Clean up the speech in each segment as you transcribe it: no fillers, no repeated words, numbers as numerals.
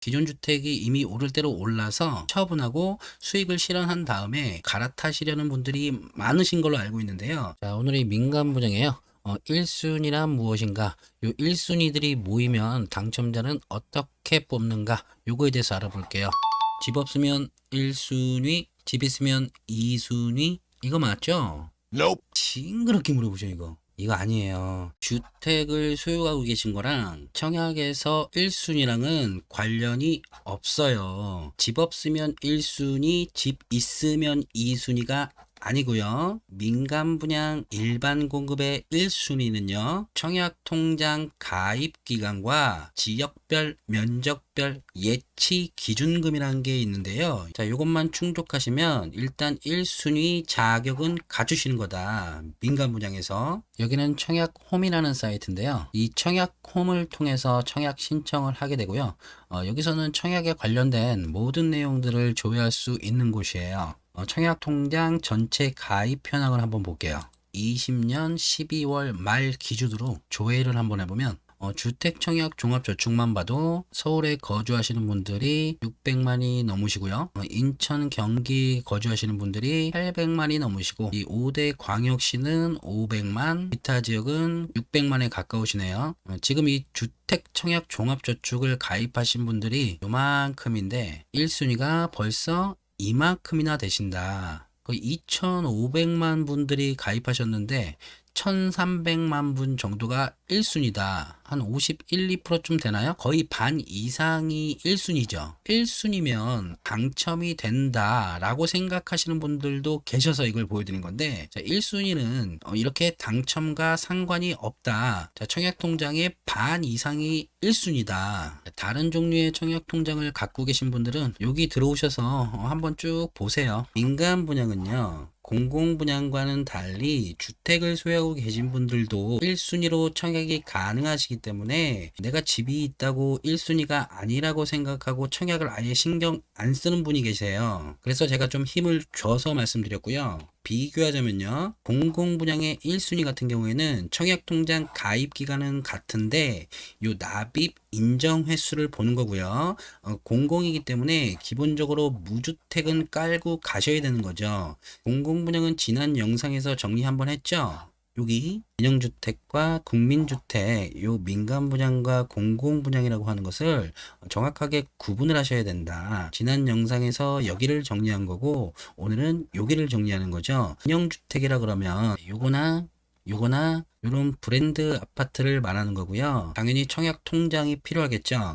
기존 주택이 이미 오를 대로 올라서 처분하고 수익을 실현한 다음에 갈아타시려는 분들이 많으신 걸로 알고 있는데요. 자, 오늘의 민간 분양이에요. 1순위란 무엇인가? 요 1순위들이 모이면 당첨자는 어떻게 뽑는가? 요거에 대해서 알아볼게요. 집 없으면 1순위, 집 있으면 2순위. 이거 맞죠? Nope. 징그럽게 물어보죠, 이거. 이거 아니에요. 주택을 소유하고 계신 거랑 청약에서 1순위랑은 관련이 없어요. 집 없으면 1순위, 집 있으면 2순위가 아니고요. 민간 분양 일반 공급의 1순위는요. 청약 통장 가입 기간과 지역별 면적별 예치 기준금이라는 게 있는데요. 자, 이것만 충족하시면 일단 1순위 자격은 갖추시는 거다. 민간 분양에서. 여기는 청약홈이라는 사이트인데요. 이 청약홈을 통해서 청약 신청을 하게 되고요. 여기서는 청약에 관련된 모든 내용들을 조회할 수 있는 곳이에요. 청약 통장 전체 가입 현황을 한번 볼게요. 20년 12월 말 기준으로 조회를 한번 해보면 주택청약 종합저축만 봐도 서울에 거주하시는 분들이 600만이 넘으시고요. 인천, 경기 거주하시는 분들이 800만이 넘으시고 이 5대 광역시는 500만, 기타 지역은 600만에 가까우시네요. 지금 이 주택청약 종합저축을 가입하신 분들이 요만큼인데 1순위가 벌써 이만큼이나 되신다. 거의 2,500만 분들이 가입하셨는데 1,300만 분 정도가 1순위다. 한 51, 2%쯤 되나요? 거의 반 이상이 1순위죠. 1순위면 당첨이 된다라고 생각하시는 분들도 계셔서 이걸 보여드린 건데, 자, 1순위는 이렇게 당첨과 상관이 없다. 자, 청약통장의 반 이상이 1순위다. 다른 종류의 청약통장을 갖고 계신 분들은 여기 들어오셔서 한번 쭉 보세요. 민간 분양은요. 공공분양과는 달리 주택을 소유하고 계신 분들도 1순위로 청약이 가능하시기 때문에 내가 집이 있다고 1순위가 아니라고 생각하고 청약을 아예 신경 안 쓰는 분이 계세요. 그래서 제가 좀 힘을 줘서 말씀드렸고요. 비교하자면요. 공공분양의 1순위 같은 경우에는 청약통장 가입 기간은 같은데 요 납입 인정 횟수를 보는 거고요. 공공이기 때문에 기본적으로 무주택은 깔고 가셔야 되는 거죠. 공공분양은 지난 영상에서 정리 한번 했죠. 여기 민영주택과 국민주택, 요 민간분양과 공공분양이라고 하는 것을 정확하게 구분을 하셔야 된다. 지난 영상에서 여기를 정리한 거고 오늘은 여기를 정리하는 거죠. 민영주택이라 그러면 요거나 이런 브랜드 아파트를 말하는 거고요. 당연히 청약 통장이 필요하겠죠.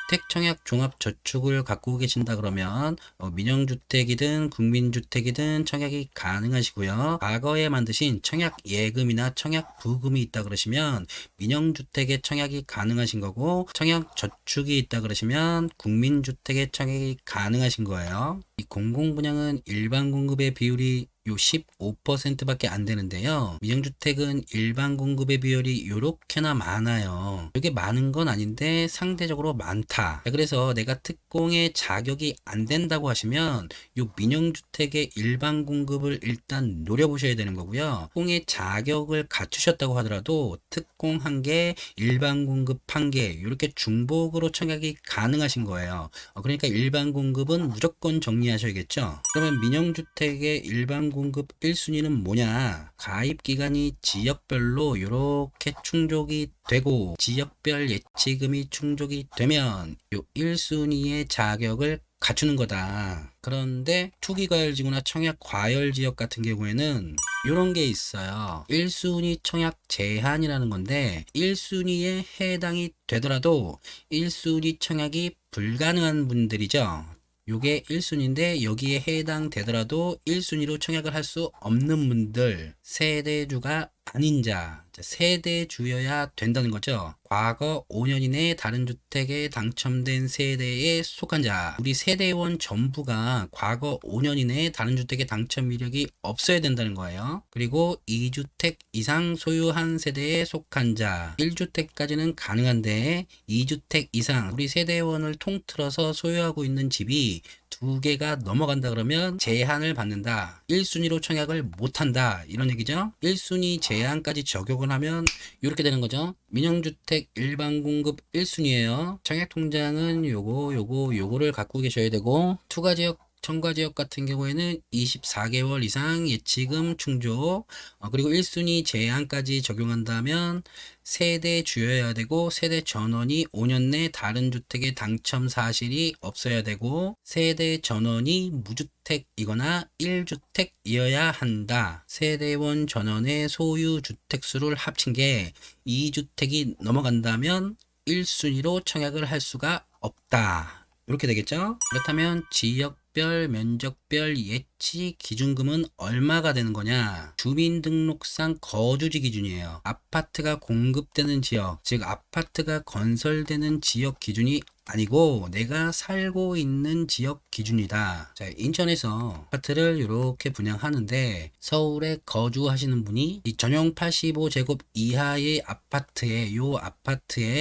주택 청약 종합 저축을 갖고 계신다 그러면 민영주택이든 국민주택이든 청약이 가능하시고요. 과거에 만드신 청약 예금이나 청약 부금이 있다 그러시면 민영주택의 청약이 가능하신 거고, 청약 저축이 있다 그러시면 국민주택의 청약이 가능하신 거예요. 이 공공분양은 일반 공급의 비율이 요 15%밖에 안 되는데요. 민영주택은 일반 공급의 비율이 요렇게나 많아요. 이게 많은 건 아닌데 상대적으로 많다. 그래서 내가 특공의 자격이 안 된다고 하시면 요 민영주택의 일반 공급을 일단 노려보셔야 되는 거고요. 특공의 자격을 갖추셨다고 하더라도 특공 1개, 일반 공급 1개 이렇게 중복으로 청약이 가능하신 거예요. 그러니까 일반 공급은 무조건 정리하셔야겠죠. 그러면 민영주택의 일반 공급 1순위는 뭐냐? 가입 기간이 지역별로 이렇게 충족이 되고 지역별 예치금이 충족이 되면 요 1순위의 자격을 갖추는 거다. 그런데 투기과열지구나 청약과열지역 같은 경우에는 이런 게 있어요. 1순위 청약 제한이라는 건데 1순위에 해당이 되더라도 1순위 청약이 불가능한 분들이죠. 요게 1순위인데 여기에 해당되더라도 1순위로 청약을 할 수 없는 분들, 세대주가 아닌 자, 세대주여야 된다는 거죠. 과거 5년 이내에 다른 주택에 당첨된 세대에 속한 자, 우리 세대원 전부가 과거 5년 이내에 다른 주택에 당첨 이력이 없어야 된다는 거예요. 그리고 2주택 이상 소유한 세대에 속한 자, 1주택까지는 가능한데 2주택 이상 우리 세대원을 통틀어서 소유하고 있는 집이 두 개가 넘어간다 그러면 제한을 받는다. 1순위로 청약을 못한다. 이런 얘기죠. 1순위 제한까지 적용을 하면 이렇게 되는 거죠. 민영주택 일반 공급 1순위예요. 청약통장은 요거를 갖고 계셔야 되고, 투가지역 첨가지역 같은 경우에는 24개월 이상 예치금 충족, 그리고 1순위 제한까지 적용한다면 세대 주여야 되고, 세대 전원이 5년 내 다른 주택의 당첨 사실이 없어야 되고, 세대 전원이 무주택이거나 1주택이어야 한다. 세대원 전원의 소유 주택수를 합친 게 2주택이 넘어간다면 1순위로 청약을 할 수가 없다. 이렇게 되겠죠? 그렇다면 지역별, 면적별 예치 기준금은 얼마가 되는 거냐? 주민등록상 거주지 기준이에요. 아파트가 공급되는 지역, 즉 아파트가 건설되는 지역 기준이 아니고 내가 살고 있는 지역 기준이다. 자, 인천에서 아파트를 이렇게 분양하는데 서울에 거주하시는 분이 이 전용 85제곱 이하의 아파트에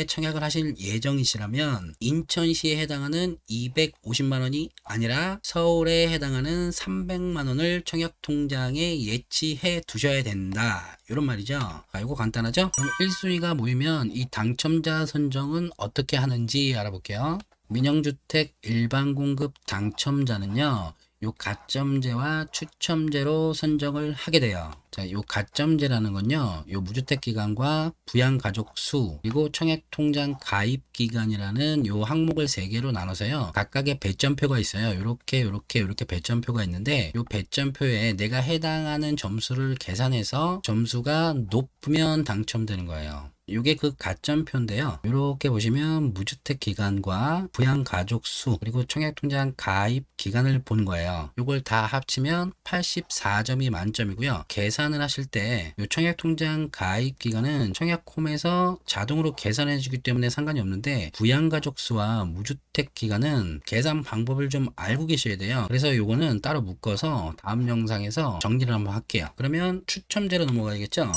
청약을 하실 예정이시라면 인천시에 해당하는 250만 원이 아니라 서울에 해당하는 300만 원을 청약통장에 예치해 두셔야 된다. 이런 말이죠. 자, 이거 간단하죠? 그럼 1순위가 모이면 이 당첨자 선정은 어떻게 하는지 알아볼게요. 민영주택 일반 공급 당첨자는요, 요 가점제와 추첨제로 선정을 하게 돼요. 자, 요 가점제라는 건요, 요 무주택 기간과 부양 가족 수, 그리고 청약 통장 가입 기간이라는 요 항목을 세 개로 나눠서요, 각각의 배점표가 있어요. 요렇게 배점표가 있는데, 요 배점표에 내가 해당하는 점수를 계산해서 점수가 높으면 당첨되는 거예요. 요게 그 가점표인데요. 이렇게 보시면 무주택 기간과 부양 가족 수, 그리고 청약통장 가입 기간을 보는 거예요. 요걸 다 합치면 84점이 만점이고요. 계산을 하실 때 요 청약통장 가입 기간은 청약홈에서 자동으로 계산해 주기 때문에 상관이 없는데, 부양 가족 수와 무주택 기간은 계산 방법을 좀 알고 계셔야 돼요. 그래서 요거는 따로 묶어서 다음 영상에서 정리를 한번 할게요. 그러면 추첨제로 넘어가야겠죠? 요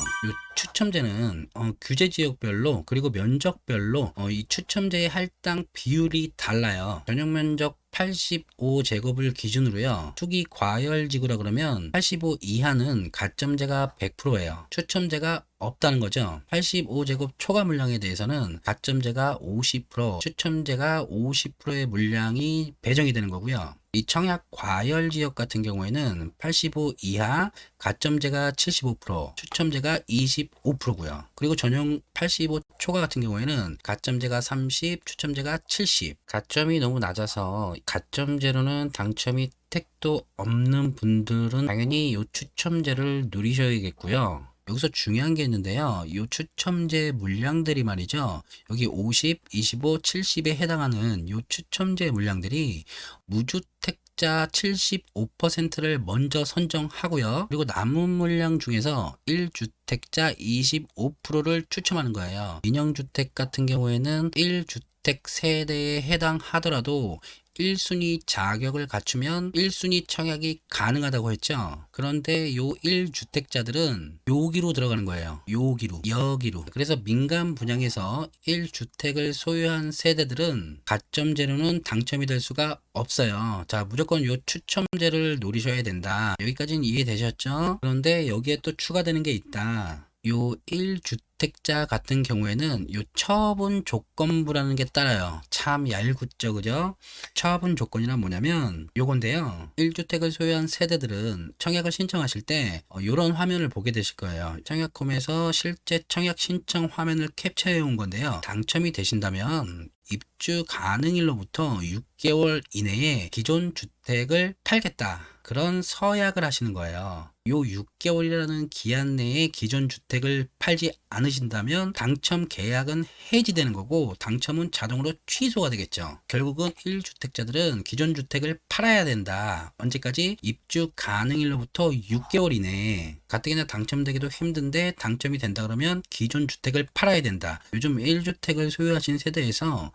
추첨제는 규제 지역별로 그리고 면적별로 이 추첨제의 할당 비율이 달라요. 전용 면적 85제곱을 기준으로요, 투기 과열지구라 그러면 85 이하는 가점제가 100%예요. 추첨제가 없다는 거죠. 85제곱 초과 물량에 대해서는 가점제가 50%, 추첨제가 50%의 물량이 배정이 되는 거고요. 이 청약 과열 지역 같은 경우에는 85 이하 가점제가 75%, 추첨제가 25%고요. 그리고 전용 85 초과 같은 경우에는 가점제가 30, 추첨제가 70. 가점이 너무 낮아서 가점제로는 당첨이 택도 없는 분들은 당연히 이 추첨제를 누리셔야겠고요. 여기서 중요한 게 있는데요. 이 추첨제 물량들이 말이죠, 여기 50, 25, 70에 해당하는 이 추첨제 물량들이 무주택자 75%를 먼저 선정하고요. 그리고 남은 물량 중에서 1주택자 25%를 추첨하는 거예요. 민영주택 같은 경우에는 1주택 세대에 해당하더라도 1순위 자격을 갖추면 1순위 청약이 가능하다고 했죠. 그런데 요 1주택자들은 여기로 들어가는 거예요. 여기로. 그래서 민간 분양에서 1주택을 소유한 세대들은 가점제로는 당첨이 될 수가 없어요. 자, 무조건 요 추첨제를 노리셔야 된다. 여기까지는 이해되셨죠? 그런데 여기에 또 추가되는 게 있다. 요 1주택자 같은 경우에는 요 처분 조건부라는 게 따라요. 참 얄궂죠, 그죠? 처분 조건이란 뭐냐면 요건데요. 1주택을 소유한 세대들은 청약을 신청하실 때 요런 화면을 보게 되실 거예요. 청약홈에서 실제 청약 신청 화면을 캡처해 온 건데요. 당첨이 되신다면 입주 가능일로부터 6개월 이내에 기존 주택을 팔겠다, 그런 서약을 하시는 거예요. 요 6개월이라는 기한 내에 기존 주택을 팔지 않으신다면 당첨 계약은 해지되는 거고 당첨은 자동으로 취소가 되겠죠. 결국은 1주택자들은 기존 주택을 팔아야 된다. 언제까지? 입주 가능일로부터 6개월 이내에. 가뜩이나 당첨되기도 힘든데 당첨이 된다 그러면 기존 주택을 팔아야 된다. 요즘 1주택을 소유하신 세대에서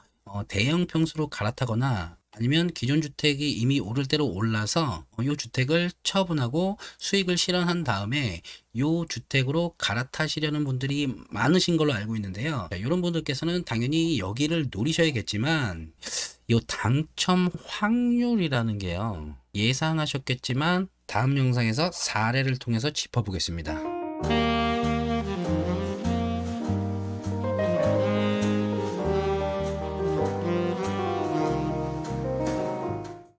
대형 평수로 갈아타거나 아니면 기존 주택이 이미 오를 대로 올라서 이 주택을 처분하고 수익을 실현한 다음에 이 주택으로 갈아타시려는 분들이 많으신 걸로 알고 있는데요. 이런 분들께서는 당연히 여기를 노리셔야겠지만 이 당첨 확률이라는 게요. 예상하셨겠지만 다음 영상에서 사례를 통해서 짚어보겠습니다.